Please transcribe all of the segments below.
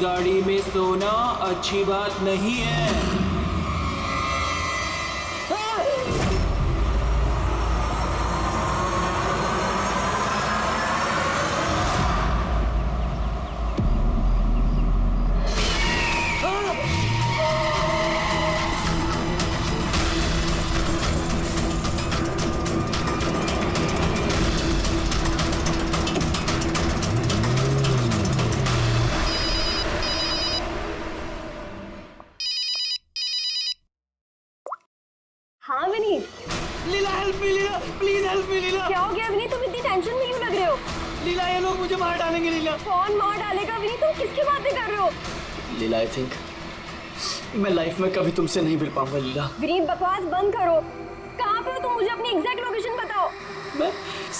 गाड़ी में सोना अच्छी बात नहीं है। हाँ Vineet. Leela help me, Leela please help me. Leela क्या हो गया विनीत, तुम इतनी टेंशन में क्यों लग रहे हो? लीला ये लोग मुझे मार डालेंगे। लीला कौन मार डालेगा विनीत, तुम किसकी बातें कर रहे हो? लीला आई थिंक मैं लाइफ में कभी तुमसे नहीं मिल पाऊंगा। लीला विनीत बकवास बंद करो। कहाँ पे हो तुम, मुझे अपनी एग्जैक्ट लोकेशन बताओ। मैं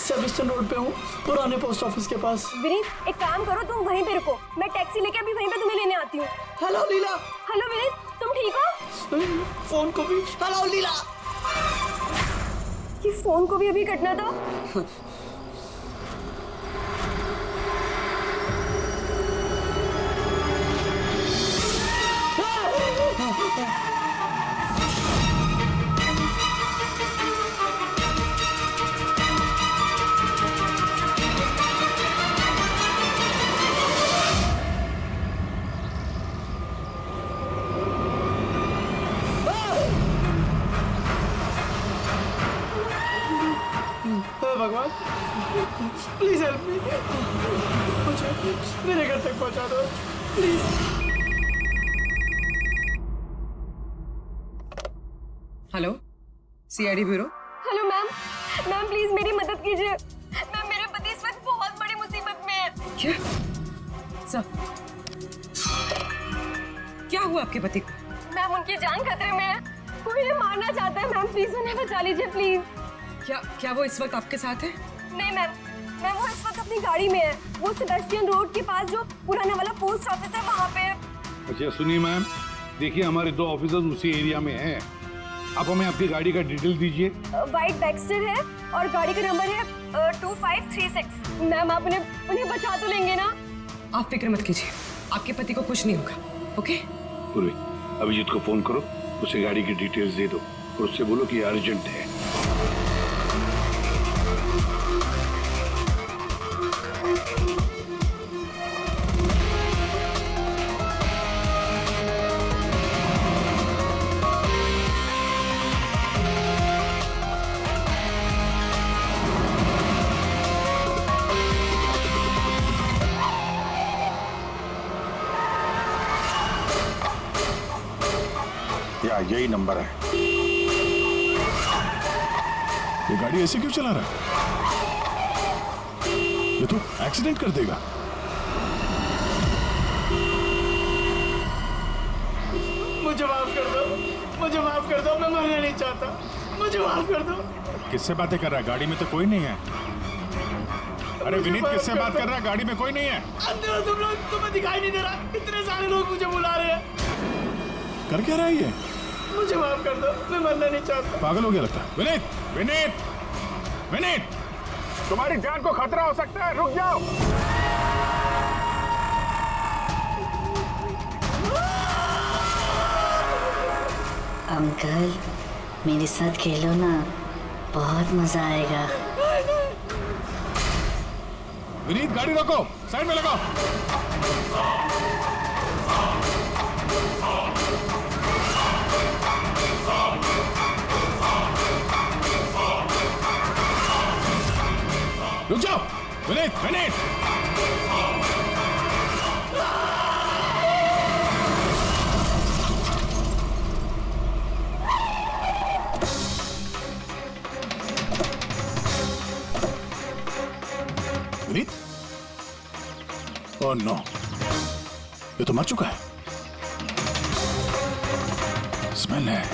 सेविस्टन रोड पे हूँ, पुराने पोस्ट ऑफिस के पास। विनीत एक काम करो, तुम वहीं पे रुको, मैं टैक्सी लेके अभी वहीं पे तुम्हें लेने आती हूँ। हेलो लीला। हेलो विनीत, तुम ठीक हो? फोन को भी हेलो लीला। ये फोन को भी अभी कटना था। भगवान प्लीज हेल्प मी, मुझे मेरे घर तक पहुंचा दो please. Hello CID bureau. Hello ma'am, ma'am please मेरी मदद कीजिए। मैम मेरे पति इस वक्त बहुत बड़ी मुसीबत में है। क्या सब क्या हुआ आपके पति को? मैम उनकी जान खतरे में है, कोई उन्हें मारना चाहता है। मैम प्लीज उन्हें बचा लीजिए प्लीज। क्या वो इस वक्त आपके साथ है? नहीं मैम, मैम वो इस वक्त अपनी गाड़ी में है। वो सेबेस्टियन रोड के पास जो पुराना वाला पोस्ट ऑफिस है वहाँ पे। अच्छा सुनिए मैम, देखिए हमारे 2 ऑफिसर्स उसी एरिया में हैं। आप हमें आपकी गाड़ी का डिटेल दीजिए। वाइट बैक्स्टर है और गाड़ी का नंबर है 2536। मैम आप उन्हें बचा तो लेंगे ना? आप फिक्र मत कीजिए, आपके पति को कुछ नहीं होगा। ओके पूर्वी, अभिजीत को फोन करो, उसे गाड़ी की डिटेल्स दे दो और उससे बोलो कि अर्जेंट है। या यही नंबर है। ये गाड़ी ऐसे क्यों चला रहा है? ये तो एक्सीडेंट कर देगा। मुझे माफ कर दो, मुझे माफ कर दो, मैं मरना नहीं चाहता, मुझे माफ कर दो। किससे बातें कर रहा है? गाड़ी में तो कोई नहीं है। अरे विनीत किससे बात कर रहा है? गाड़ी में कोई नहीं है। अंदर हो तुम लोग, तुम्हें दिखाई नहीं दे रहा? इतने सारे लोग मुझे बुला रहे हैं। कर क्या रहा है ये? मुझे माफ कर दो, मैं मरना नहीं चाहता। पागल हो गया लगता है। विनीत विनीत विनीत, तुम्हारी जान को खतरा हो सकता है, रुक जाओ। अंकल मेरे साथ खेलो ना, बहुत मजा आएगा। विनीत गाड़ी रोको, साइड में लगाओ। रुक जाओ विनीत विनीत। विनीत, ओह नो, ये तो मर चुका है। स्मेल है।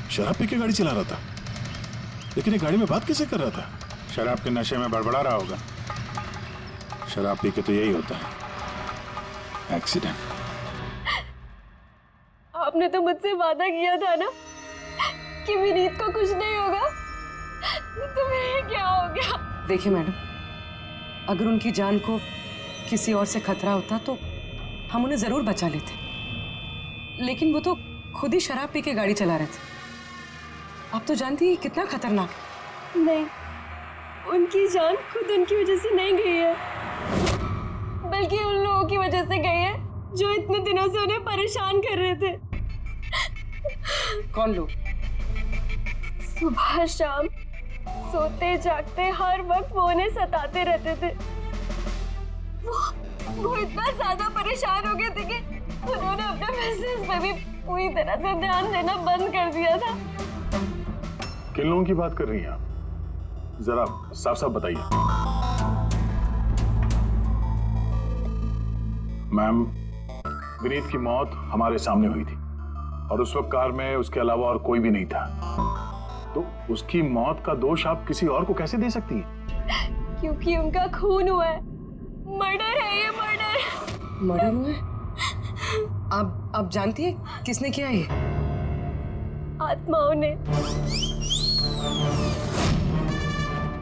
शराब पी के गाड़ी चला रहा था, लेकिन ये गाड़ी में बात कैसे कर रहा था? शराब के नशे में बड़बड़ा रहा होगा। शराब पी के तो यही होता है, एक्सीडेंट। आपने तो मुझसे वादा किया था ना कि विनीत को कुछ नहीं होगा। तुम्हें क्या हो गया? देखिए मैडम, अगर उनकी जान को किसी और से खतरा होता तो हम उन्हें जरूर बचा लेते, लेकिन वो तो खुद ही शराब पी के गाड़ी चला रहे थे। आप तो जानती हैं कितना खतरनाक है। नहीं, उनकी जान खुद उनकी वजह से नहीं गई है, बल्कि उन लोगों की वजह से गई है जो इतने दिनों से उन्हें परेशान कर रहे थे। कौन लोग? सुबह शाम सोते जागते हर वक्त वो उन्हें सताते रहते थे। वो इतना ज्यादा परेशान हो गए थे कि उन्होंने अपने बिजनेस पे भी पूरी तरह से ध्यान देना बंद कर दिया था। किन लोगों की बात कर रही हैं आप? जरा साफ साफ बताइए। मैम, विनीत की मौत हमारे सामने हुई थी और उस वक्त कार में उसके अलावा और कोई भी नहीं था, तो उसकी मौत का दोष आप किसी और को कैसे दे सकती हैं? क्योंकि उनका खून हुआ है। मर्डर है ये, मर्डर। मर्डर हुआ है? आप जानती है किसने किया ये? आत्माओं ने।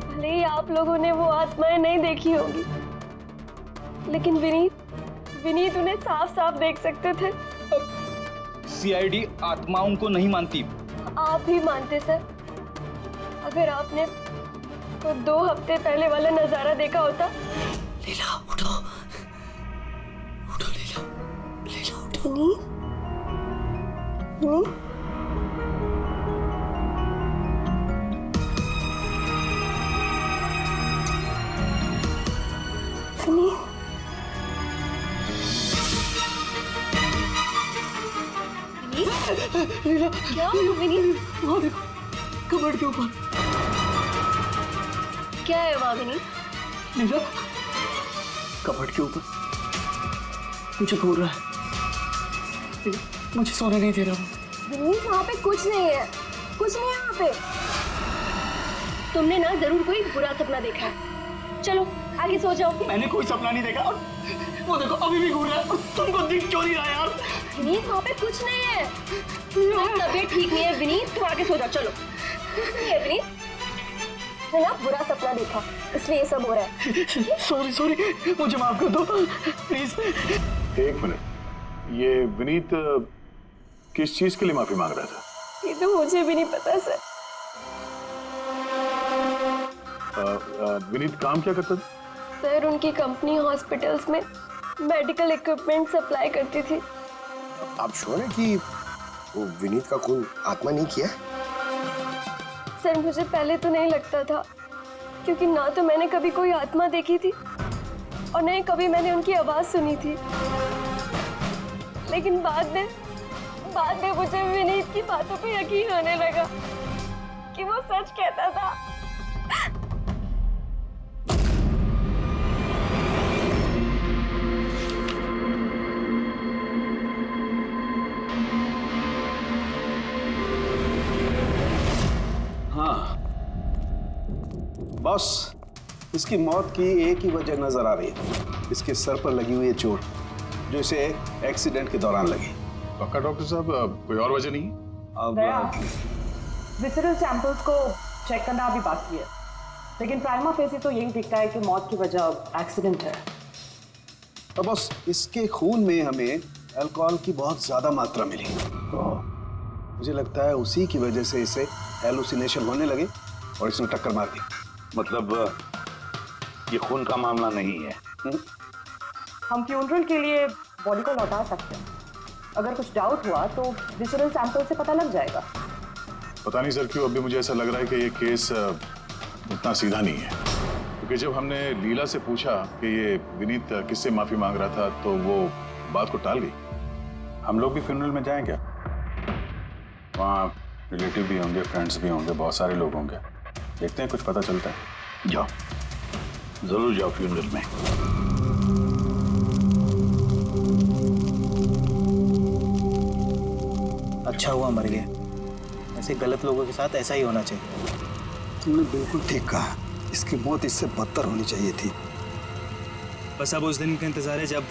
भले ही आप लोगों ने वो आत्माएं नहीं देखी होंगी, लेकिन विनीत उन्हें साफ साफ देख सकते थे। सीआईडी आत्माओं को नहीं मानती। आप भी मानते सर। अगर आपने वो 2 हफ्ते पहले वाला नजारा देखा होता। लीला उठो, उठो लीला, लीला उठो। विनीत, विनीत, विनीत। लीला, क्या विनीत? वहाँ देखो, कबर्ड के ऊपर। क्या है वहाँ विनीत? लीला, कबर्ड के ऊपर मुझे घूर रहा है। लीला, मुझे सोने नहीं दे रहा। विनीत, वहाँ पे कुछ नहीं है, कुछ नहीं है वहाँ पे। तुमने ना जरूर कोई बुरा सपना देखा है। चलो आगे सो जाओ। मैंने कोई सपना नहीं देखा और वो देखो अभी भी घूर रहा है और तुमको दिख क्यों नहीं रहा यार? विनीत, वहाँ पे कुछ नहीं है। तबीयत ठीक नहीं है विनीत, तुम आगे सो जाओ। चलो। कुछ नहीं है विनीत, मैंने ना बुरा सपना देखा, इसलिए ये सब हो रहा है। सॉरी सॉरी, मुझे माफ कर दो प्लीज। एक मिनट, ये विनीत किस चीज के लिए माफी मांग रहा था? ये तो मुझे भी नहीं पता सर। विनीत काम क्या करता था? सर, उनकी कंपनी हॉस्पिटल्स में मेडिकल इक्विपमेंट सप्लाई करती थी। आप श्योर हैं कि वो विनीत का खून आत्मा नहीं किया? सर, मुझे पहले तो नहीं लगता था, क्योंकि ना तो मैंने कभी कोई आत्मा देखी थी और नहीं कभी मैंने उनकी आवाज सुनी थी। लेकिन बाद में मुझे विनीत की बातों पे यकीन होने लगा कि वो सच कहता था। हाँ बॉस, इसकी मौत की एक ही वजह नजर आ रही है। इसके सर पर लगी हुई है चोट, जो इसे एक्सीडेंट के दौरान लगी। पक्का डॉक्टर साहब, कोई और वजह नहीं? अब विसरल सैंपल्स को चेक करना अभी बाकी है, लेकिन प्राइमा फेसी तो यही दिखता है कि मौत की वजह एक्सीडेंट है। तो बॉस, इसके खून में हमें अल्कोहल की बहुत ज्यादा मात्रा मिली। मुझे लगता है उसी की वजह से इसे हेलुसिनेशन होने लगे और इसने टक्कर मार दी। मतलब ये खून का मामला नहीं है। हम फ्यूनरल के लिए बॉडी को लौटा सकते हैं। अगर कुछ डाउट हुआ तो विसरल सैंपल से पता लग जाएगा। पता नहीं सर क्यों अभी मुझे ऐसा लग रहा है कि ये केस उतना सीधा नहीं है, क्योंकि जब हमने लीला से पूछा कि ये विनीत किससे माफी मांग रहा था तो वो बात को टाल गई। हम लोग भी फ्यूनरल में जाएं क्या? वहाँ रिलेटिव भी होंगे, फ्रेंड्स भी होंगे, बहुत सारे लोग होंगे। देखते हैं कुछ पता चलता है। जाओ, जरूर जाओ फ्यूनरल में। अच्छा हुआ मर गया। ऐसे गलत लोगों के साथ ऐसा ही होना चाहिए। तुमने बिल्कुल ठीक कहा, इसकी मौत इससे बदतर होनी चाहिए थी। बस अब उस दिन का इंतजार है जब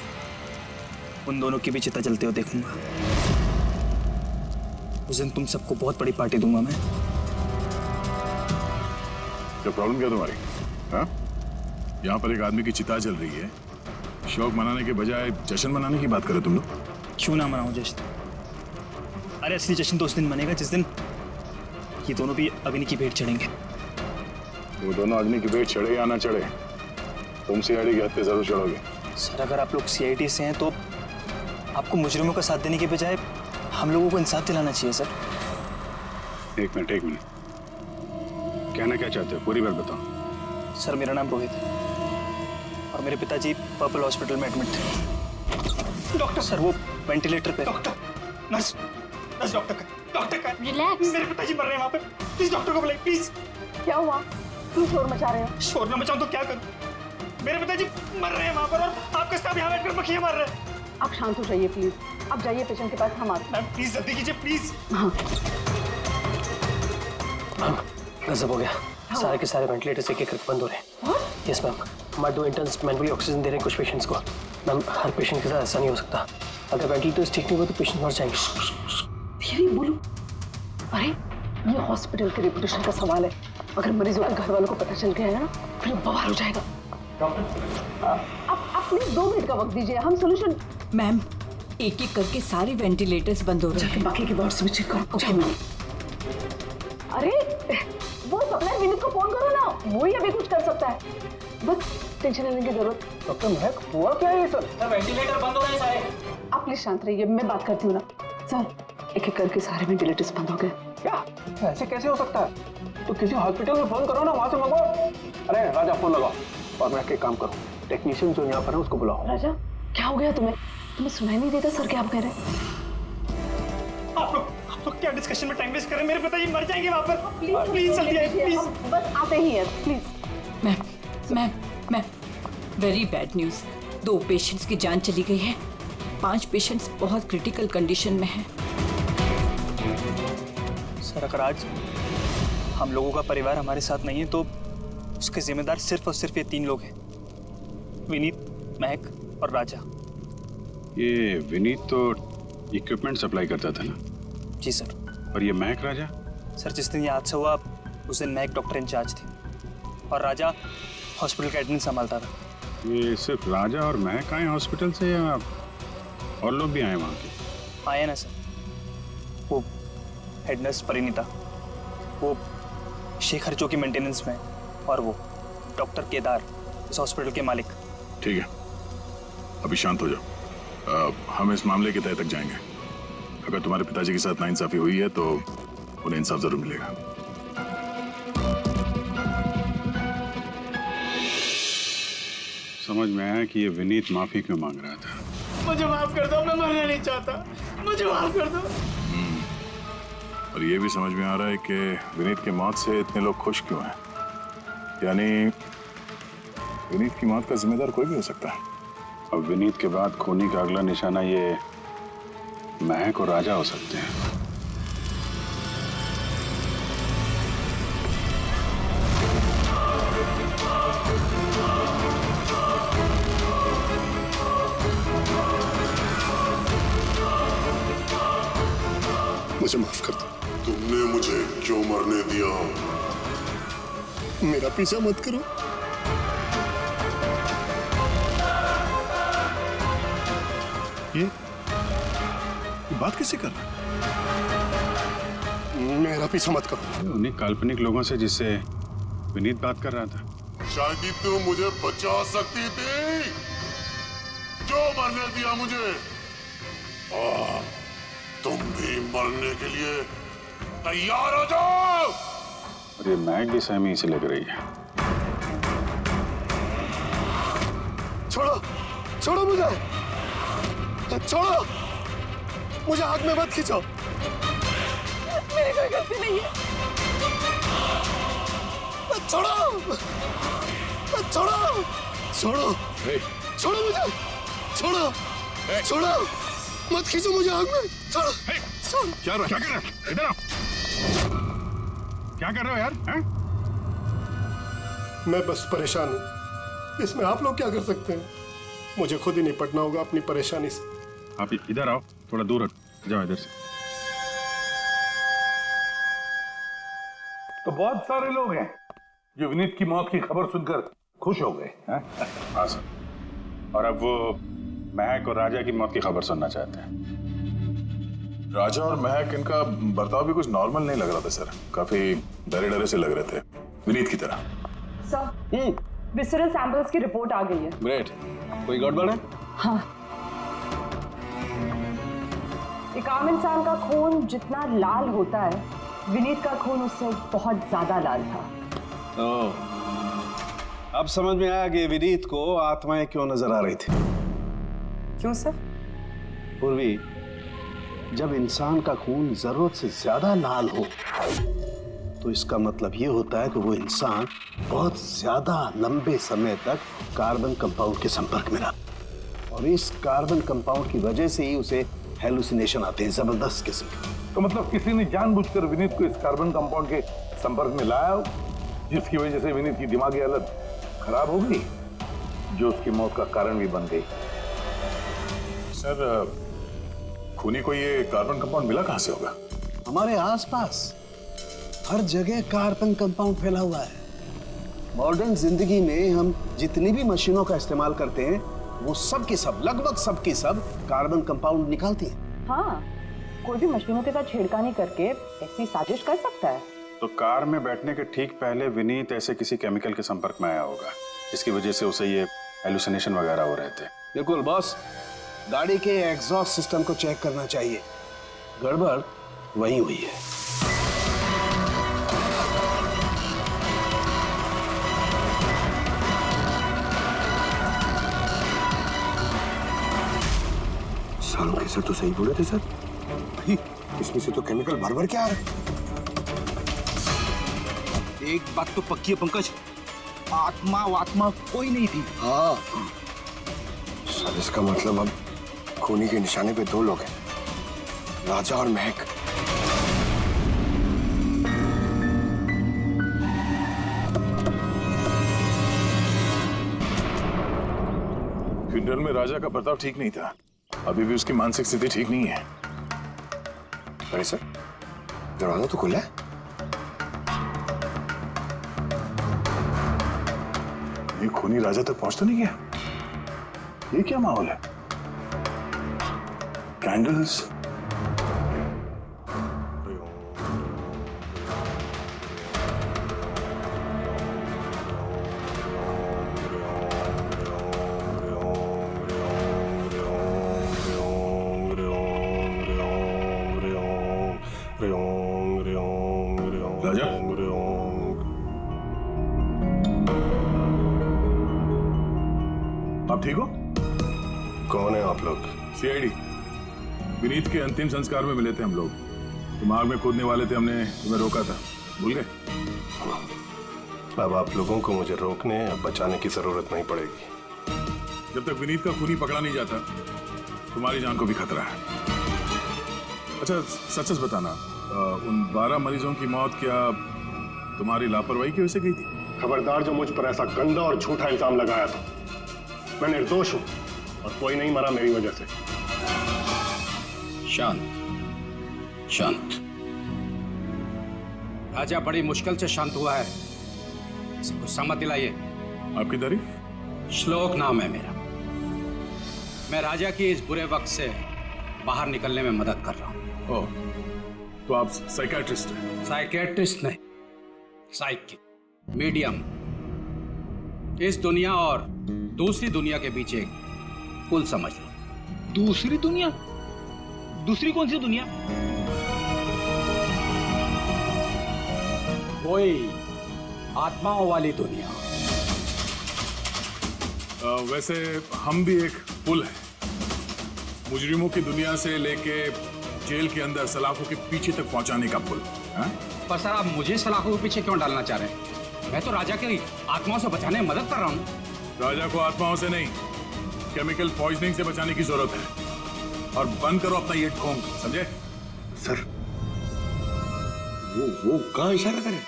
उन दोनों की भी चिता जलते हो देखूंगा। उस दिन तुम सबको बहुत बड़ी पार्टी दूंगा मैं। क्या प्रॉब्लम क्या तुम्हारी? हाँ, यहाँ पर एक आदमी की चिता जल रही है, शौक मनाने के बजाय जश्न मनाने की बात करो तुम लोग। क्यों ना मनाऊं जश्न? अरे असली जश्न तो उस दिन मनेगा जिस दिन ये दोनों भी अग्नि की भेंट चढ़ेंगे। वो दोनों अग्नि की भेंट चढ़े या ना चढ़े, तुम सीआईडी की हद पे जरूर चढ़ोगे। सर अगर आप लोग सीआईडी से हैं तो आपको मुजरिमों का साथ देने के बजाय हम लोगों को इंसाफ दिलाना चाहिए सर। एक मिनट, कहना क्या चाहते हो? पूरी बात बताओ। सर मेरा नाम रोहित है और मेरे पिताजी पर्पल हॉस्पिटल में एडमिट थे। डॉक्टर सर वो वेंटिलेटर पे। डॉक्टर, नर्स डॉक्टर का रिलैक्स। मेरे पिताजी मर रहे हैं वहाँ पे, प्लीज डॉक्टर को बुलाइए प्लीज। क्या हुआ? क्यों शोर मचा रहे हो? शोर न मचाऊं तो क्या करूं? मेरे पिताजी मर रहे हैं वहाँ पर और आपके साथ यहाँ बैठकर मक्खियाँ मार रहे हैं। आप शांत हो जाइए प्लीज, आप जाइए पेशेंट के पास, हम आते हैं। मैम प्लीज जल्दी कीजिए प्लीज। हाँ गजब हो गया, सारे के सारे वेंटिलेटर्स एक एक करके बंद हो रहे हैं। यस मैम, हमारे 2 इंटर्न्स मैनुअली ऑक्सीजन दे रहे हैं कुछ पेशेंट्स को। मैम हर पेशेंट के साथ ऐसा नहीं हो सकता, अगर वेंटिलेटर्स ठीक नहीं हुआ तो पेशेंट मर जाएंगे। धीरे बोलो। अरे ये हॉस्पिटल के रेपुटेशन का सवाल है, अगर मरीजों के घर वालों को पता चल गया है ना फिर बवाल हो जाएगा। डॉक्टर आप प्लीज 2 मिनट का वक्त दीजिए, हम सोल्यूशन। मैम एक एक करके सारे वेंटिलेटर्स बंद हो रहे हैं, बाकी के वार्ड्स में चेक करो। Okay ma'am. अरे वो सप्लाई विनीत को फोन करो ना, वो ही अभी कुछ कर सकता है, बस टेंशन लेने की जरूरत। डॉक्टर महक, हुआ क्या है सर? वेंटिलेटर बंद हो रहे हैं सारे। आप प्लीज शांत रहिए, मैं बात करती हूँ ना। सर एक एक करके सारे वेंटिलेटर्स बंद हो गए। क्या ऐसे कैसे हो सकता है? तो किसी हॉस्पिटल में फोन करो ना, वहां से मंगवाओ। अरे राजा फोन लगाओ और मैं एक काम करो, टेक्नीशियन जो यहाँ पर है उसको बुलाओ। राजा क्या हो गया तुम्हें सुनाई नहीं देता? सर क्या आप कह रहे हैं? आप लोग क्या डिस्कशन में टाइम वेस्ट कर रहे हैं? मेरे पिताजी मर जाएंगे वहाँ पर। प्लीज जल्दी आइए प्लीज। बस आते ही हैं please. Ma'am very bad news, 2 patients की जान चली गई है, 5 पेशेंट्स बहुत क्रिटिकल कंडीशन में हैं। सर अगर आज हम लोगों का परिवार हमारे साथ नहीं है तो उसके जिम्मेदार सिर्फ और सिर्फ ये 3 लोग हैं, विनीत, महक और राजा। ये विनीत तो इक्विपमेंट सप्लाई करता था ना? जी सर। और ये महक राजा? सर जिस दिन ये हादसा हुआ उस दिन महक डॉक्टर इंचार्ज थी और राजा हॉस्पिटल का एडमिन संभालता था। ये सिर्फ राजा और महक आए हॉस्पिटल से या और लोग भी आए वहाँ के? आए ना सर, वो हेड नर्स परिणीता, वो शेखर जो कि मेंटेनेंस में है, और वो डॉक्टर केदार इस हॉस्पिटल के मालिक। ठीक है, अभी शांत हो जाओ। हम इस मामले के तह तक जाएंगे। अगर तुम्हारे पिताजी के साथ नाइंसाफी हुई है तो उन्हें इंसाफ जरूर मिलेगा। समझ में आया कि ये विनीत माफी क्यों मांग रहा था। मुझे माफ कर दो, मैं मरना नहीं चाहता, मुझे माफ कर दो। और ये भी समझ में आ रहा है कि विनीत की मौत से इतने लोग खुश क्यों हैं। यानी विनीत की मौत का जिम्मेदार कोई भी हो सकता है। अब विनीत के बाद खूनी का अगला निशाना ये महक और राजा हो सकते हैं। मुझे माफ कर दो। तुमने मुझे क्यों मरने दिया? मेरा पीछा मत करो। ये बात किससे कर रहा? मेरा पीछा मत करो। उन्हीं काल्पनिक लोगों से जिससे विनीत बात कर रहा था। शायद तुम मुझे बचा सकती थी। क्यों मरने दिया मुझे? तुम भी मरने के लिए तैयार हो जाओ। और ये महक भी सहमी से लग रही है। छोड़ो, छोड़ो मुझे, छोड़ो मुझे, आग में मत खींचो। मेरी कोई गलती नहीं है। छोड़ो, छोड़ो, छोड़ो, छोड़ो मुझे, छोड़ो, छोड़ो, मत खींचो मुझे आग में। छोड़ो। क्या कर रहे हो? इधर आओ। क्या कर रहे हो यार? हैं? मैं बस परेशान हूँ, इसमें आप लोग क्या कर सकते हैं? मुझे खुद ही निपटना होगा अपनी परेशानी से। आप इधर आओ, थोड़ा दूर हट जाओ इधर से। तो बहुत सारे लोग हैं, जो विनीत की मौत की खबर सुनकर खुश हो गए हैं? हाँ सर, और अब वो महक और राजा की मौत की खबर सुनना चाहते हैं। राजा और महक, इनका बर्ताव भी कुछ नॉर्मल नहीं लग रहा था सर। काफी डरे डरे से लग रहे थे, विनीत की तरह। सर, विसरल सैंपल्स की रिपोर्ट आ गई है। ग्रेट। कोई गड़बड़ है? हाँ। एक आम इंसान का खून जितना लाल होता है, विनीत का खून उससे बहुत ज्यादा लाल था। अब समझ में आया कि विनीत को आत्माएं क्यों नजर आ रही थी। क्यों सर? पूर्वी, जब इंसान का खून जरूरत से ज्यादा लाल हो तो इसका मतलब ये होता है कि वो इंसान बहुत ज्यादा लंबे समय तक कार्बन कंपाउंड के संपर्क में रहा, और इस कार्बन कंपाउंड की वजह से ही उसे हेलुसिनेशन आते हैं, जबरदस्त किस्म के। तो मतलब किसी ने जानबूझकर विनीत को इस कार्बन कंपाउंड के संपर्क में लाया, जिसकी वजह से विनीत की दिमागी हालत खराब हो गई, जो उसकी मौत का कारण भी बन गई। सर, खूनी को ये कार्बन कंपाउंड मिला कहां से होगा? हमारे आसपास हर जगह कार्बन कंपाउंड फैला हुआ है। मॉडर्न जिंदगी में हम जितनी भी मशीनों का इस्तेमाल करते हैं, वो सब की सब, लगभग सब की सब कार्बन कंपाउंड निकालती हैं। हाँ, कोई भी मशीनों के साथ छेड़खानी करके ऐसी साजिश कर सकता है। तो कार में बैठने के ठीक पहले विनीत ऐसे किसी केमिकल के संपर्क में आया होगा, इसकी वजह से उसे ये हेलुसिनेशन वगैरह हो रहे थे। बिल्कुल बॉस, गाड़ी के एग्जॉस्ट सिस्टम को चेक करना चाहिए, गड़बड़ वहीं हुई है। सालों के सर तो सही बोले थे सर। भाई, इसमें से तो केमिकल भर के आ रहा है। एक बात तो पक्की है पंकज, आत्मा कोई नहीं थी। हाँ सर, इसका मतलब अब खूनी के निशाने पे दो लोग हैं, राजा और महक। फ्यूनरल में राजा का बर्ताव ठीक नहीं था, अभी भी उसकी मानसिक स्थिति ठीक नहीं है। अरे सर, दरवाजा तो खुला है। ये खूनी राजा तक पहुंच तो नहीं गया? ये क्या माहौल है? कैंडल्स, राजा, आप ठीक हो? कौन है आप लोग? सीआईडी। विनीत के अंतिम संस्कार में मिले थे हम लोग, दिमाग में कूदने वाले थे, हमने तुम्हें रोका था, भूल गए? अब आप लोगों को मुझे रोकने या बचाने की जरूरत नहीं पड़ेगी। जब तक विनीत का खूनी पकड़ा नहीं जाता, तुम्हारी जान को भी खतरा है। अच्छा, सच सच बताना, उन 12 मरीजों की मौत क्या तुम्हारी लापरवाही की वजह से गई थी? खबरदार जो मुझ पर ऐसा गंदा और झूठा इल्जाम लगाया था। मैं निर्दोष हूं और कोई नहीं मरा मेरी वजह से। शांत शांत। राजा बड़ी मुश्किल से शांत हुआ है, इसे गुस्सा मत दिलाइए। आपकी तारीफ? श्लोक नाम है मेरा। मैं राजा की इस बुरे वक्त से बाहर निकलने में मदद कर रहा हूँ। ओह, तो आप साइकियाट्रिस्ट हैं? साइकियाट्रिस्ट नहीं, साइकिक, मीडियम। इस दुनिया और दूसरी दुनिया के बीच एक पुल समझ लो। दूसरी दुनिया? दूसरी कौन सी दुनिया? वही आत्माओं वाली दुनिया। वैसे हम भी एक पुल है, मुजरिमों की दुनिया से लेके जेल के अंदर सलाखों के पीछे तक पहुंचाने का पुल। पर सर, आप मुझे सलाखों के पीछे क्यों डालना चाह रहे हैं? मैं तो राजा की आत्माओं से बचाने में मदद कर रहा हूँ। राजा को आत्माओं से नहीं, केमिकल पॉइजनिंग से बचाने की जरूरत है। और बंद करो अपना ये ढोंग, समझे? सर, वो कहाँ इशारा करें?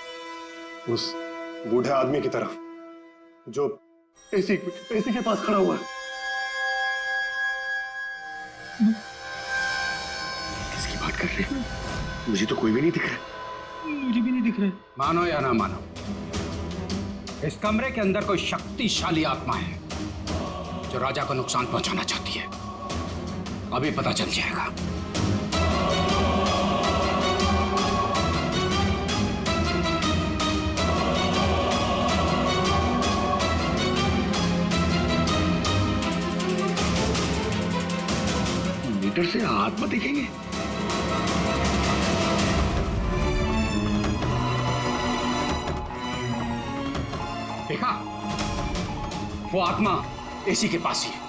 उस बूढ़े आदमी की तरफ जो एसी के पास खड़ा हुआ है। किसकी बात कर रहे हैं? मुझे तो कोई भी नहीं दिख रहा। मुझे भी नहीं दिख रहा। मानो या ना मानो, इस कमरे के अंदर कोई शक्तिशाली आत्मा है जो राजा को नुकसान पहुंचाना चाहती है। अभी पता चल जाएगा। मीटर से आत्मा दिखेंगे? देखा, वो आत्मा एसी के पास ही है।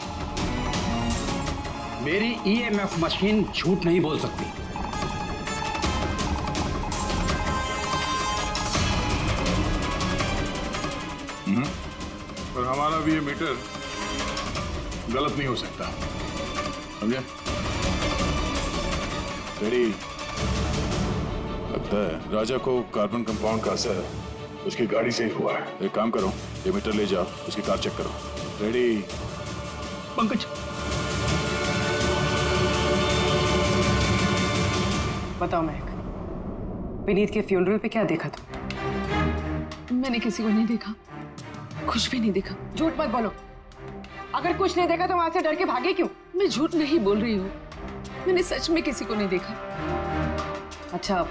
मेरी ईएमएफ मशीन झूठ नहीं बोल सकती। पर हमारा भी ये मीटर गलत नहीं हो सकता, समझे? तेरी लगता है राजा को कार्बन कंपाउंड का असर उसकी गाड़ी से ही हुआ है। एक काम करो, ये मीटर ले जाओ, उसकी कार चेक करो। रेडी? पंकज, बताओ महक, विनीत के फ्यूनरल पे क्या देखा तुम? मैंने किसी को नहीं देखा, कुछ भी नहीं देखा। झूठ मत बोलो। अगर कुछ नहीं देखा तो वहां से डर के भागे क्यों? मैं झूठ नहीं बोल रही हूँ, मैंने सच में किसी को नहीं देखा। अच्छा,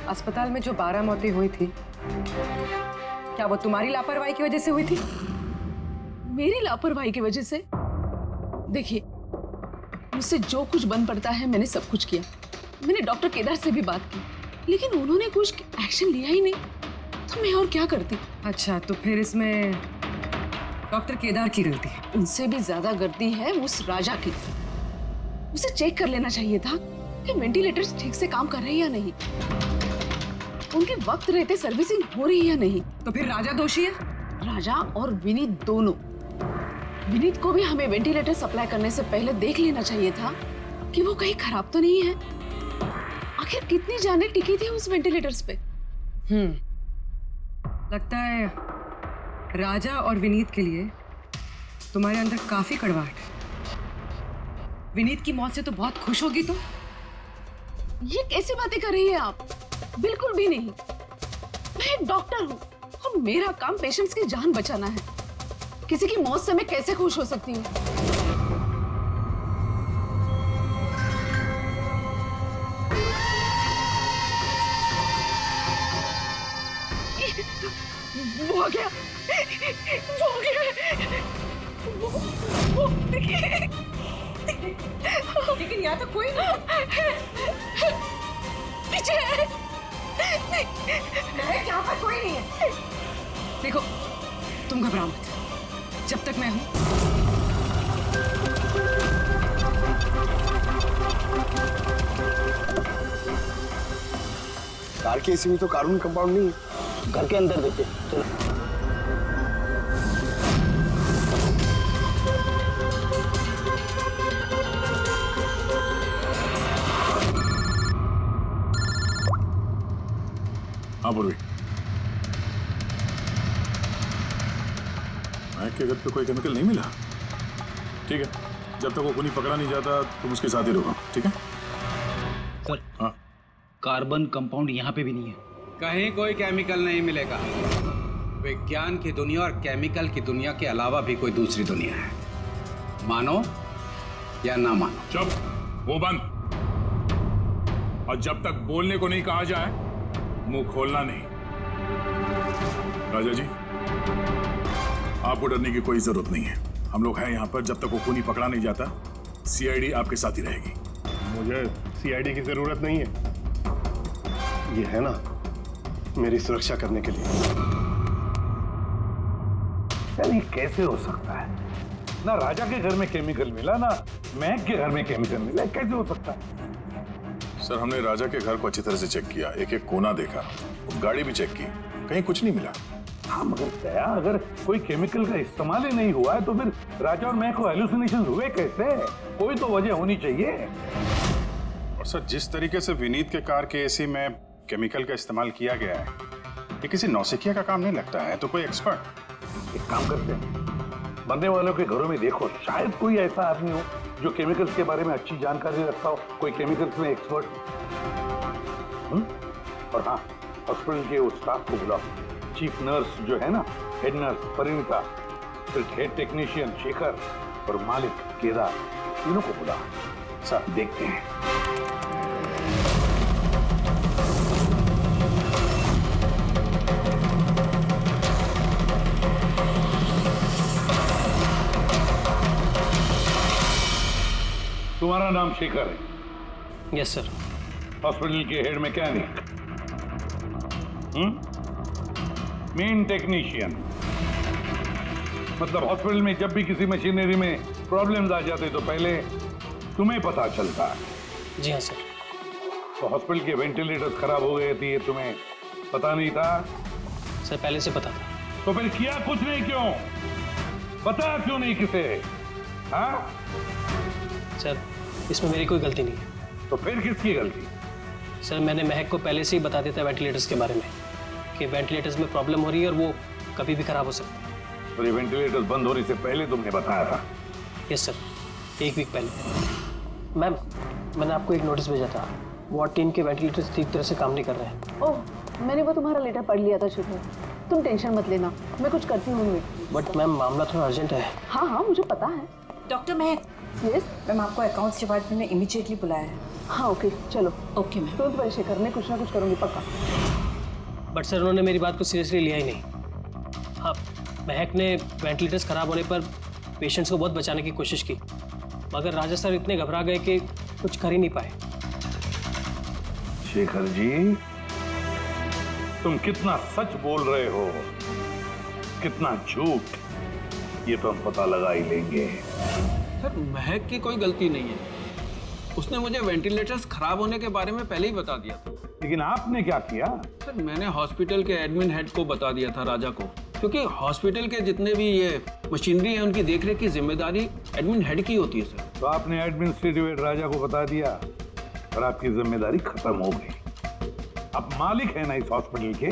अस्पताल में जो 12 मौतें हुई थी, क्या वो तुम्हारी लापरवाही की वजह से हुई थी? मेरी लापरवाही की वजह से? देखिए, मुझसे जो कुछ बन पड़ता है मैंने सब कुछ किया। मैंने डॉक्टर केदार से भी बात की, लेकिन उन्होंने कुछ एक्शन लिया ही नहीं, तो मैं और क्या करती। अच्छा, तो फिर इसमें डॉक्टर केदार की गलती है? उनसे भी ज्यादा गलती है उस राजा की। उसे चेक कर लेना चाहिए था कि वेंटिलेटर्स ठीक से काम कर रहे हैं या नहीं, उनके वक्त रहते सर्विसिंग हो रही है या नहीं। तो फिर राजा दोषी है? राजा और विनीत दोनों। विनीत को भी हमें वेंटिलेटर सप्लाई करने से पहले देख लेना चाहिए था कि वो कहीं खराब तो नहीं है। आखिर कितनी जानें टिकी थी उस वेंटिलेटर्स पे। लगता है राजा और विनीत के लिए तुम्हारे अंदर काफी कड़वाहट है। विनीत की मौत से तो बहुत खुश होगी तुम। ये कैसी बातें कर रही है आप? बिल्कुल भी नहीं। मैं एक डॉक्टर हूँ और मेरा काम पेशेंट्स की जान बचाना है। किसी की मौत से मैं कैसे खुश हो सकती हूँ? वो आ गया, वो आ गया, वो देखिए। लेकिन यहाँ तो कोई नहीं। पीछे है। यहाँ पर कोई नहीं है। देखो, तुम घबराओ मत, जब तक मैं हूं। कार के एसी में तो कार्बन कंपाउंड नहीं है। घर के अंदर देखते, चलो। हाँ पूर्वी, महक के घर पे कोई केमिकल नहीं मिला? ठीक है, जब तक वो खूनी पकड़ा नहीं जाता तुम उसके साथ ही रहो, ठीक है? सर, हाँ, कार्बन कंपाउंड यहाँ पे भी नहीं है। कहीं कोई केमिकल नहीं मिलेगा। विज्ञान की दुनिया और केमिकल की दुनिया के अलावा भी कोई दूसरी दुनिया है, मानो या ना मानो। चुप, वो बंद। और जब तक बोलने को नहीं कहा जाए मुंह खोलना नहीं। राजा जी, आपको डरने की कोई जरूरत नहीं है। हम लोग हैं यहाँ पर, जब तक वो खूनी पकड़ा नहीं जाता सीआईडी आपके साथ ही रहेगी। मुझे सीआईडी की जरूरत नहीं है, ये है ना मेरी सुरक्षा करने के लिए। यार ये कैसे हो सकता है? ना राजा के घर में केमिकल मिला, ना महक के घर में केमिकल मिला, कैसे हो सकता है? सर, हमने राजा के घर को अच्छी तरह से चेक किया, एक एक कोना देखा, गाड़ी भी चेक की, कहीं कुछ नहीं मिला। हाँ, मगर क्या अगर कोई केमिकल का इस्तेमाल ही नहीं हुआ है तो फिर राजा और महक को हेलुसिनेशन हुए कैसे? कोई तो वजह होनी चाहिए। और सर, जिस तरीके से विनीत के कार के एसी में केमिकल का इस्तेमाल किया गया है, ये किसी नौसिखिया का काम नहीं लगता है। तो कोई एक्सपर्ट। एक काम करते हैं, मरने वालों के घरों में देखो, शायद कोई ऐसा आदमी हो जो केमिकल्स के बारे में अच्छी जानकारी रखता हो, कोई केमिकल्स में एक्सपर्ट। और हाँ, हॉस्पिटल के उस स्टाफ को बुलाओ चीफ नर्स जो है ना, हेड नर्स परिणीता, फिर हेड टेक्नीशियन शेखर और मालिक केदार, तीनों को बुला। सर देखते हैं। तुम्हारा नाम शेखर है? Yes sir. हॉस्पिटल के हेड मैकेनिक, मेन टेक्नीशियन, मतलब हॉस्पिटल में जब भी किसी मशीनरी में प्रॉब्लम्स आ जाते तो पहले तुम्हें पता चलता है? जी हाँ सर। तो हॉस्पिटल के वेंटिलेटर्स खराब हो गए थे, ये तुम्हें पता नहीं था? सर पहले से पता था। तो फिर किया कुछ नहीं क्यों? पता क्यों नहीं किसे? हाँ सर इसमें मेरी कोई गलती नहीं है। तो फिर किसकी गलती? सर मैंने महक को पहले से ही बता दिया था वेंटिलेटर्स के बारे में, कि वेंटिलेटर्स में प्रॉब्लम हो रही है और वो कभी भी खराब हो सकते हैं। और ये वेंटिलेटर्स बंद होने से पहले तुमने बताया था? यस सर, 1 वीक पहले। मैम मैंने आपको एक नोटिस भेजा था, वार्ड टीम के वेंटिलेटर्स ठीक तरह से काम नहीं कर रहे हैं। ओह, मैंने वो तुम्हारा लेटर पढ़ लिया था शुरू। तुम टेंशन मत लेना, मैं कुछ करती हूँ। बट मैम मामला थोड़ा अर्जेंट है। हाँ हाँ मुझे पता है। डॉक्टर महक। यस मैम, आपको अकाउंट्स डिपार्टमेंट में इमीडिएटली बुलाया है। हाँ ओके चलो। Okay ma'am. तुरंत वही शेखर, मैं कुछ ना कुछ करूँगी पक्का। बट सर उन्होंने मेरी बात को सीरियसली लिया ही नहीं। हाँ, महक ने वेंटिलेटर्स खराब होने पर पेशेंट्स को बहुत बचाने की कोशिश की, मगर राजा सर इतने घबरा गए कि कुछ कर ही नहीं पाए। शेखर जी, तुम कितना सच बोल रहे हो, कितना झूठ, ये तो हम पता लगा ही लेंगे। सर महक की कोई गलती नहीं है, उसने मुझे वेंटिलेटर्स खराब होने के बारे में पहले ही बता दिया था। लेकिन आपने क्या किया? सर मैंने हॉस्पिटल के एडमिन हेड को बता दिया था, राजा को, क्योंकि हॉस्पिटल के जितने भी ये मशीनरी है उनकी देखरेख की जिम्मेदारी एडमिन हेड की होती है सर। तो आपने एडमिनिस्ट्रेटिव हेड राजा को बता दिया और आपकी जिम्मेदारी खत्म हो गई। आप मालिक है ना इस हॉस्पिटल के,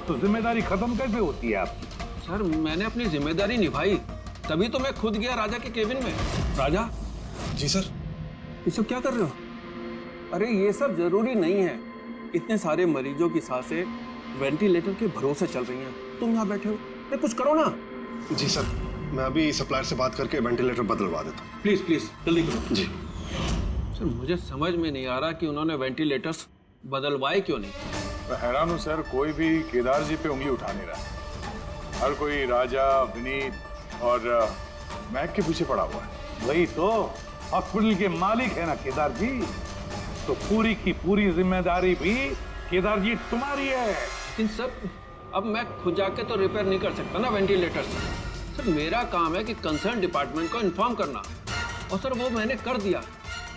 तो जिम्मेदारी खत्म कैसे होती है आपकी? सर मैंने अपनी जिम्मेदारी निभाई, तभी तो मैं खुद गया राजा के केबिन में। राजा। जी सर। ये सब क्या कर रहे हो? अरे ये सब जरूरी नहीं है, इतने सारे मरीजों की सांसें वेंटिलेटर के भरोसे चल रही हैं, तुम यहाँ बैठे हो, अरे कुछ करो ना। जी सर, मैं अभी सप्लायर से बात करके वेंटिलेटर बदलवा देता हूँ। प्लीज प्लीज जल्दी करो। जी सर मुझे समझ में नहीं आ रहा कि उन्होंने वेंटिलेटर्स बदलवाए क्यों नहीं। मैं हैरान हूँ सर, कोई भी केदार जी पे उंगली उठा नहीं रहा। हर कोई राजा, विनीत और महक के पीछे पड़ा हुआ है। वही तो, हॉस्पिटल के मालिक है ना केदार जी, तो पूरी की पूरी जिम्मेदारी भी केदार जी तुम्हारी है। लेकिन सर अब मैं खुद जाके तो रिपेयर नहीं कर सकता ना वेंटिलेटर्स। सर मेरा काम है कि कंसर्न डिपार्टमेंट को इन्फॉर्म करना, और सर वो मैंने कर दिया।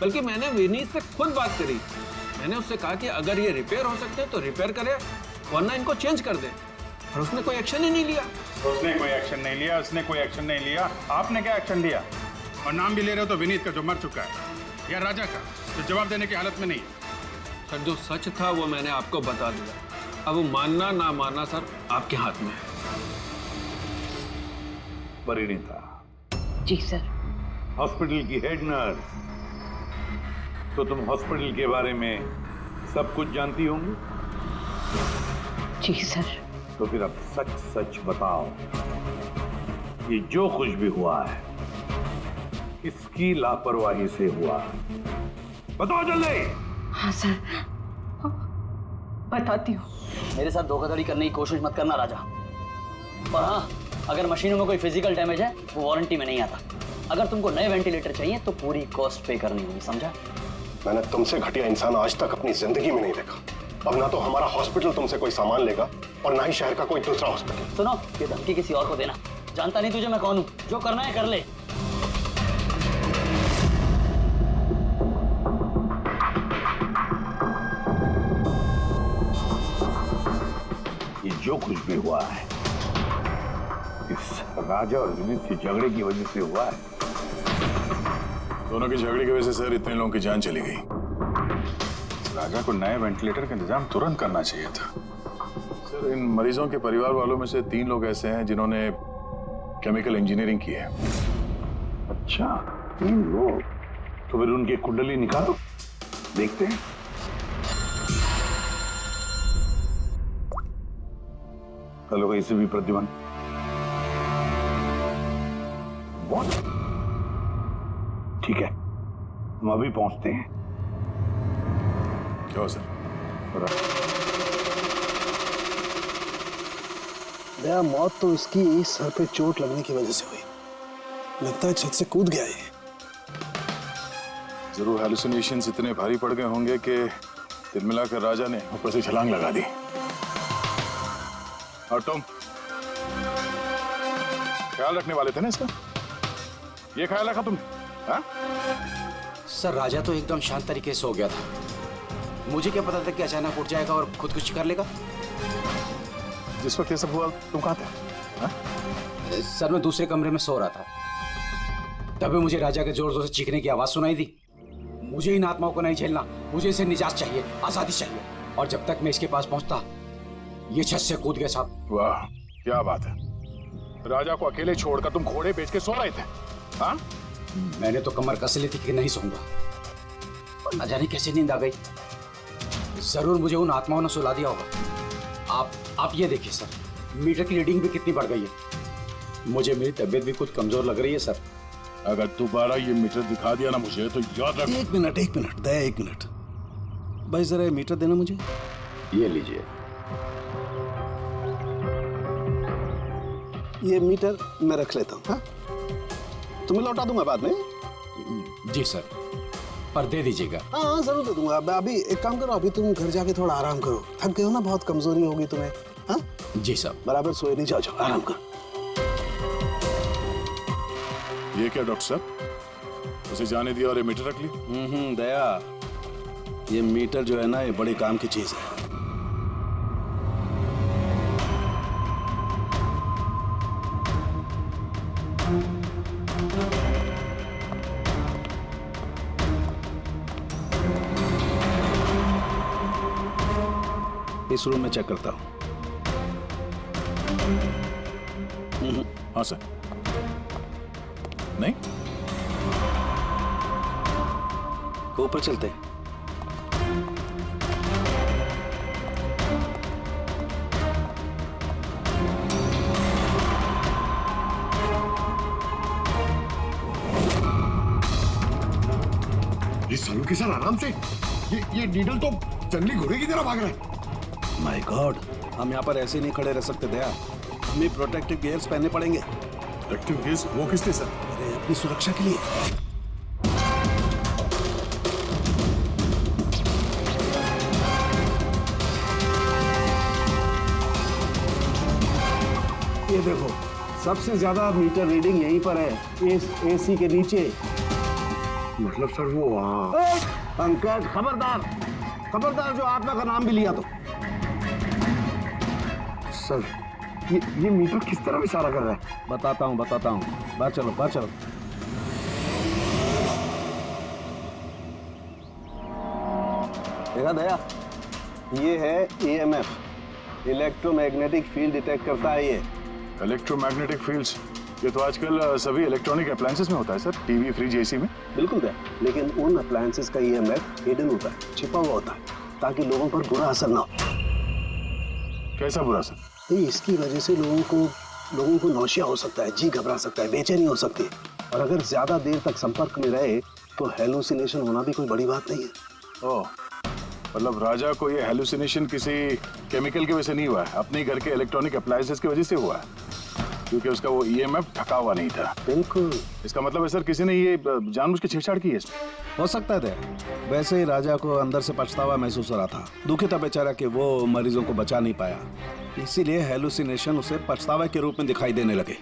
बल्कि मैंने विनीत से खुद बात करी, मैंने उससे कहा कि अगर ये रिपेयर हो सकते हैं तो रिपेयर करे, वरना इनको चेंज कर दे, और उसने कोई एक्शन ही नहीं लिया। उसने कोई एक्शन नहीं लिया, उसने कोई एक्शन नहीं लिया। आपने क्या एक्शन लिया? और नाम भी ले रहे हो तो विनीत का जो मर चुका है, या राजा का जो जवाब देने की हालत में नहीं है। सर जो सच था वो मैंने आपको बता दिया, अब मानना ना मानना सर आपके हाथ में है। परिणीता। जी सर। हॉस्पिटल की हेड नर्स, तो तुम हॉस्पिटल के बारे में सब कुछ जानती होंगी। जी सर। तो फिर अब सच सच बताओ, ये जो कुछ भी हुआ है किसकी लापरवाही से हुआ? बताओ जल्दी। हाँ सर, बताती हूँ। मेरे साथ धोखाधड़ी करने की कोशिश मत करना राजा। और हाँ, अगर मशीनों में कोई फिजिकल डैमेज है वो वारंटी में नहीं आता। अगर तुमको नए वेंटिलेटर चाहिए तो पूरी कॉस्ट पे करनी होगी, समझा? मैंने तुमसे घटिया इंसान आज तक अपनी जिंदगी में नहीं देखा। अब ना तो हमारा हॉस्पिटल तुमसे कोई सामान लेगा और ना ही शहर का कोई दूसरा हॉस्पिटल। सुनो, ये धमकी किसी और को देना। जानता नहीं तुझे मैं कौन हूँ, जो करना है कर ले। ये जो कुछ भी हुआ है इस राजा और विनीत के झगड़े की वजह से हुआ है। दोनों के झगड़े की वजह से सर इतने लोगों की जान चली गई। राजा को नए वेंटिलेटर का इंतजाम तुरंत करना चाहिए था। सर इन मरीजों के परिवार वालों में से 3 लोग ऐसे हैं जिन्होंने केमिकल इंजीनियरिंग की है। अच्छा, 3 लोग? तो फिर उनकी कुंडली निकालो, देखते हैं। Hello ACP Pradyuman. ठीक है, हम अभी पहुंचते हैं। क्या हो सर? दया, मौत तो इसकी सर पे चोट लगने की वजह से हुई। लगता है छत से कूद गया ये। जरूर हेलुसिनेशंस इतने भारी पड़ गए होंगे कि दिल मिलाकर राजा ने ऊपर से छलांग लगा दी। और तुम ख्याल रखने वाले थे ना इसका? ये ख्याल रखा तुमने? हाँ? सर राजा तो एकदम शांत तरीके से हो गया था। मुझे क्या पता था कि अचानक उठ जाएगा और खुदकुशी कर लेगा। जिस वक्त ये सब हुआ तुम कहाँ थे? हाँ? सर मैं दूसरे कमरे में सो रहा था, तभी मुझे राजा के जोर जोर से चीखने की आवाज सुनाई दी। मुझे इन आत्माओं को नहीं झेलना, मुझे इसे निजात चाहिए, आजादी चाहिए। और जब तक मैं इसके पास पहुंचता, ये छत से कूद गया साहब। वाह, क्या बात है। राजा को अकेले छोड़कर तुम घोड़े बेच के सो रहे थे? हाँ? मैंने तो कमर कस ली थी कि नहीं सोऊंगा, न जाने कैसे नींद आ गई। जरूर मुझे उन आत्माओं ने सुला दिया होगा। आप ये देखिए सर, मीटर की रीडिंग भी कितनी बढ़ गई है। मुझे मेरी तबीयत भी कुछ कमजोर लग रही है सर। अगर दोबारा ये मीटर दिखा दिया ना मुझे तो याद रख। एक मिनट दया, एक मिनट भाई, जरा मीटर देना मुझे। ये लीजिए। ये मीटर मैं रख लेता हूँ। हाँ, तुम्हें लौटा दूंगा बाद में। जी सर, पर दे दीजिएगा। हाँ जरूर दे दूंगा। अभी एक काम करो, अभी तुम घर जाके थोड़ा आराम करो, थक गए हो ना, बहुत कमजोरी होगी तुम्हें। हाँ जी साहब। बराबर सोए नहीं, जाओ आराम करो। ये क्या डॉक्टर साहब, उसे जाने दिया और ये मीटर रख ली? दया, ये मीटर जो है ना, ये बड़े काम की चीज है। इस रूम में चेक करता हूं। हाँ सर। नहीं, ऊपर चलते हैं। ये सालू के सर आराम से, ये नीडल तो जंगली घोड़े की तरह भाग रहा है। माय गॉड, हम यहाँ पर ऐसे नहीं खड़े रह सकते दया, हमें प्रोटेक्टिव गियर्स पहनने पड़ेंगे। प्रोटेक्टिव गियर्स वो किस लिए सर? अरे अपनी सुरक्षा के लिए। ये देखो, सबसे ज्यादा मीटर रीडिंग यहीं पर है, इस एसी के नीचे। मतलब सर वो वहाँ। पंकज खबरदार जो आत्मा का नाम भी लिया तो। सर ये मीटर किस तरह इशारा कर रहा है? बताता हूँ बाहर चलो। देखा दया, ये है EMF, इलेक्ट्रोमैग्नेटिक फील्ड डिटेक्ट करता है ये। इलेक्ट्रोमैग्नेटिक फील्ड्स, ये तो आजकल सभी इलेक्ट्रॉनिक अप्लायंसेस में होता है सर, टीवी, फ्रिज, एसी में। बिल्कुल दया, लेकिन उन अप्लायंसेस का EMF हिडन होता है, छिपा हुआ होता है, ताकि लोगों पर बुरा असर ना हो। कैसा बुरा असर? इसकी वजह से लोगों को नौशिया हो सकता है, जी घबरा सकता है, बेचैनी हो सकती है, और अगर ज्यादा देर तक संपर्क में रहे तो हेलुसिनेशन होना भी कोई बड़ी बात नहीं है। ओह, मतलब राजा को ये हेलुसिनेशन किसी केमिकल की वजह से नहीं हुआ है, अपने घर के इलेक्ट्रॉनिक अप्लायंसेस की वजह से हुआ है, क्योंकि उसका वो EMF ढका हुआ नहीं था। बिल्कुल। इसका मतलब है सर, किसी ने ये जानबूझ के छेड़छाड़ की है इसमें। हो सकता है। वैसे ही राजा को अंदर से पछतावा महसूस हो रहा था, दुखी था बेचारा कि वो मरीजों को बचा नहीं पाया, इसीलिए हेलुसिनेशन उसे पछतावा के रूप में दिखाई देने लगे।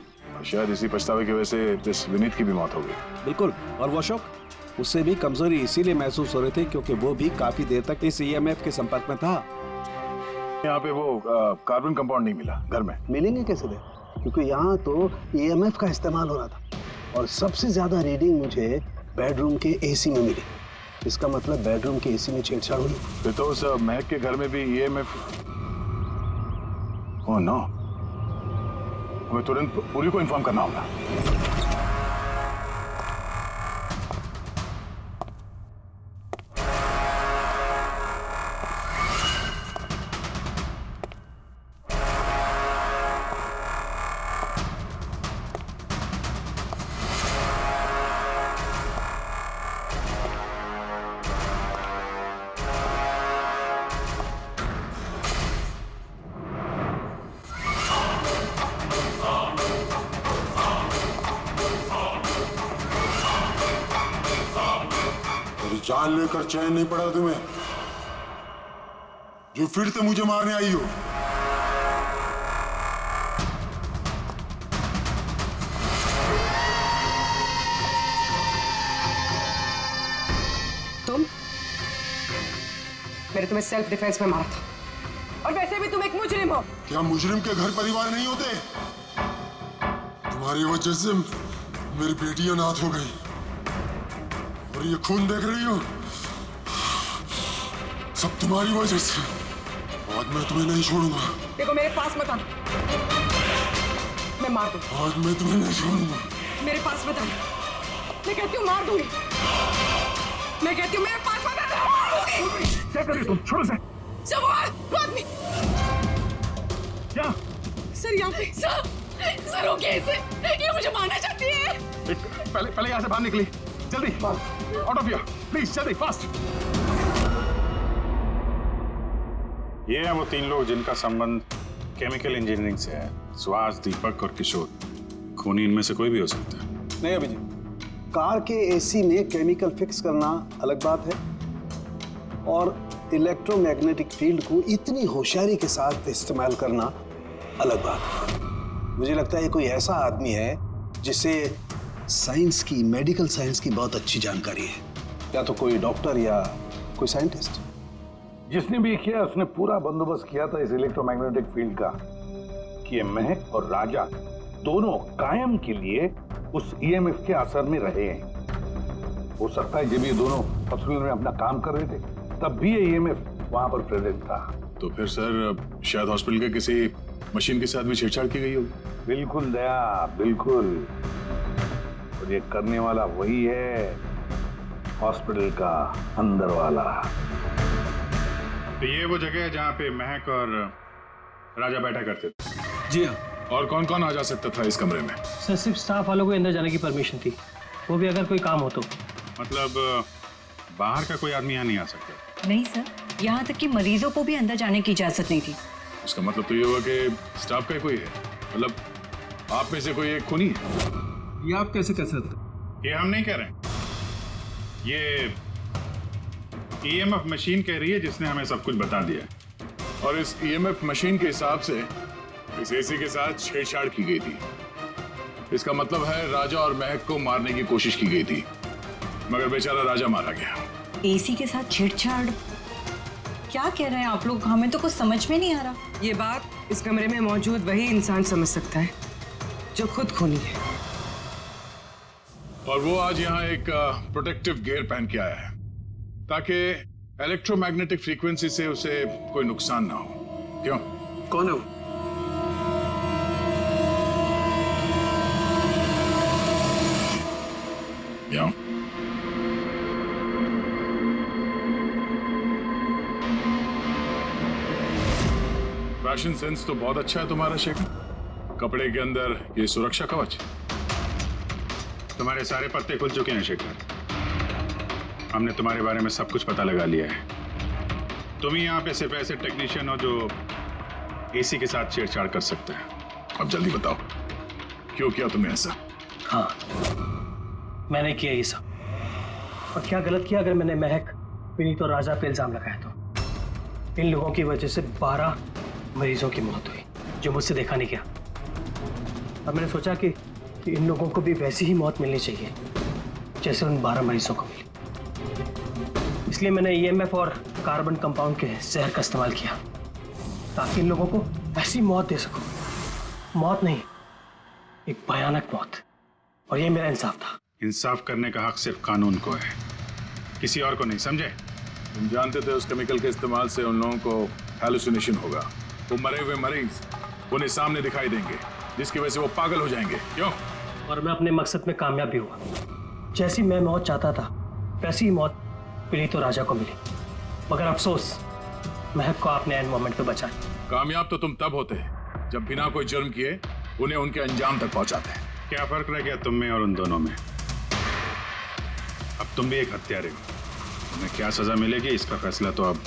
शायद इसी पछतावे की वजह से इस विनीत की भी मौत हो गई। बिल्कुल, और वो अशोक, उससे भी कमजोरी इसीलिए महसूस हो रही थी क्योंकि वो भी काफी देर तक इस EMF के संपर्क में था। यहाँ पे वो कार्बन कंपाउंड नहीं मिला घर में। मिलेंगे कैसे दे, क्योंकि यहाँ तो EMF का इस्तेमाल हो रहा था, और सबसे ज्यादा रीडिंग मुझे बेडरूम के AC में मिली। इसका मतलब बेडरूम के AC में छेड़छाड़ हुई। फिर तो उस महक के घर में भी EMF। ओह नो, हमें तुरंत पुलिस को इन्फॉर्म करना होगा। जान लेकर चैन नहीं पड़ा तुम्हें, जो फिर से मुझे मारने आई हो। तुम? मैंने तुम्हें सेल्फ डिफेंस में मारा था, और वैसे भी तुम एक मुजरिम हो। क्या मुजरिम के घर परिवार नहीं होते? तुम्हारी वजह से मेरी बेटी अनाथ हो गई, और ये खून देख रही हो, सब तुम्हारी वजह से। आज मैं तुम्हें नहीं छोड़ूंगा। देखो मेरे पास मत आना, मैं मार दूंगा। आज मैं तुम्हें नहीं छोड़ूंगा। मेरे पास मत आना, मैं कहती हूँ मार दूंगी। मैं कहती हूँ मेरे पास मत आना, मार दूंगी। क्या कर रही तुम? छोड़ो से। सब वो आदमी। क्या? सर यहाँ पे। सर रोकिए इसे, ये मुझे मारना चाहती है। पहले यहाँ से बाहर निकली, जल्दी आउट ऑफ हियर प्लीज, जल्दी फास्ट। ये हैं वो 3 लोग जिनका संबंध केमिकल इंजीनियरिंग से है। सुहास, दीपक और किशोर। खूनी इनमें से कोई भी हो सकता है। नहीं अभिजीत, कार के एसी में केमिकल फिक्स करना अलग बात है, और इलेक्ट्रोमैग्नेटिक फील्ड को इतनी होशियारी के साथ इस्तेमाल करना अलग बात है। मुझे लगता है कोई ऐसा आदमी है जिसे साइंस की, मेडिकल साइंस की बहुत अच्छी जानकारी है, या तो कोई डॉक्टर या कोई साइंटिस्ट। जिसने भी किया उसने पूरा बंदोबस्त किया था इस इलेक्ट्रोमैग्नेटिक फील्ड का, कि ये महक और राजा दोनों कायम के लिए उस ईएमएफ के असर में रहे हैं। हो सकता है जब ये दोनों हॉस्पिटल में अपना काम कर रहे थे तब भी ये ईएमएफ वहां पर प्रेजेंट था। तो फिर सर शायद हॉस्पिटल के किसी मशीन के साथ भी छेड़छाड़ की गई होगी। बिल्कुल दया, बिल्कुल। और ये करने वाला वही है, हॉस्पिटल का अंदर वाला। तो ये वो जगह है जहाँ पे महक और राजा बैठा करते थे। जी हाँ। और कौन कौन आ जा सकता था इस कमरे में? सर सिर्फ स्टाफ वालों को अंदर जाने की परमिशन थी, वो भी अगर कोई काम हो तो। मतलब बाहर का कोई आदमी यहाँ नहीं आ सकता? नहीं सर, यहाँ तक कि मरीजों को भी अंदर जाने की इजाजत नहीं थी। उसका मतलब तो ये हुआ कि स्टाफ का कोई है, मतलब आप में से कोई एक खूनी है। ये आप कैसे कह सकते? ये हम नहीं कह रहे हैं, ये ईएमएफ मशीन कह रही है जिसने हमें सब कुछ बता दिया है। और इस ईएमएफ मशीन के हिसाब से इस एसी के साथ छेड़छाड़ की गई थी। इसका मतलब है राजा और महक को मारने की कोशिश की गई थी, मगर बेचारा राजा मारा गया। एसी के साथ छेड़छाड़? क्या कह रहे हैं आप लोग? हमें तो कुछ समझ में नहीं आ रहा। ये बात इस कमरे में मौजूद वही इंसान समझ सकता है जो खुद खूनी है। और वो आज यहाँ एक प्रोटेक्टिव गियर पहन के आया है ताकि इलेक्ट्रोमैग्नेटिक फ्रीक्वेंसी से उसे कोई नुकसान ना हो। क्यों? कौन है वो? यहाँ फैशन सेंस तो बहुत अच्छा है तुम्हारा शेखर। कपड़े के अंदर ये सुरक्षा कवच। तुम्हारे सारे पत्ते खुल चुके हैं शेखर। हमने तुम्हारे बारे में सब कुछ पता लगा लिया है। तुम ही यहाँ पे सिर्फ ऐसे टेक्नीशियन हो जो एसी के साथ छेड़छाड़ कर सकते हैं। अब जल्दी बताओ, क्यों किया तुमने ऐसा? हाँ, मैंने किया ये सब। और क्या गलत किया अगर मैंने महक, विनीत और राजा पे इल्जाम लगाया तो? इन लोगों की वजह से 12 मरीजों की मौत हुई जो मुझसे देखा नहीं गया। अब मैंने सोचा कि इन लोगों को भी वैसी ही मौत मिलनी चाहिए जैसे उन 12 मरीजों को मिली। इसलिए मैंने ईएमएफ और कार्बन कंपाउंड के जहर का इस्तेमाल किया ताकि इन लोगों को ऐसी मौत दे सकूं। मौत नहीं, एक भयानक मौत। और ये मेरा इंसाफ था। इंसाफ करने का हक सिर्फ कानून को है, किसी और को नहीं, समझे? तुम जानते थे उस केमिकल के इस्तेमाल से उन लोगों को हैलुसिनेशन होगा। वो मरे हुए मरीज उन्हें सामने दिखाई देंगे जिसकी वजह से वो पागल हो जाएंगे। क्यों? और मैं अपने मकसद में कामयाब भी हुआ। जैसी मैं मौत चाहता था वैसी ही मौत विनीत और राजा को मिली। मगर अफसोस, महक को आपने एंड मोमेंट पे बचाया। कामयाब तो तुम तब होते जब बिना कोई जुर्म किए उन्हें उनके अंजाम तक पहुंचाते हैं। क्या फर्क रह गया तुम में और उन दोनों में? अब तुम भी एक हत्यारे हो। तुम्हें क्या सजा मिलेगी इसका फैसला तो अब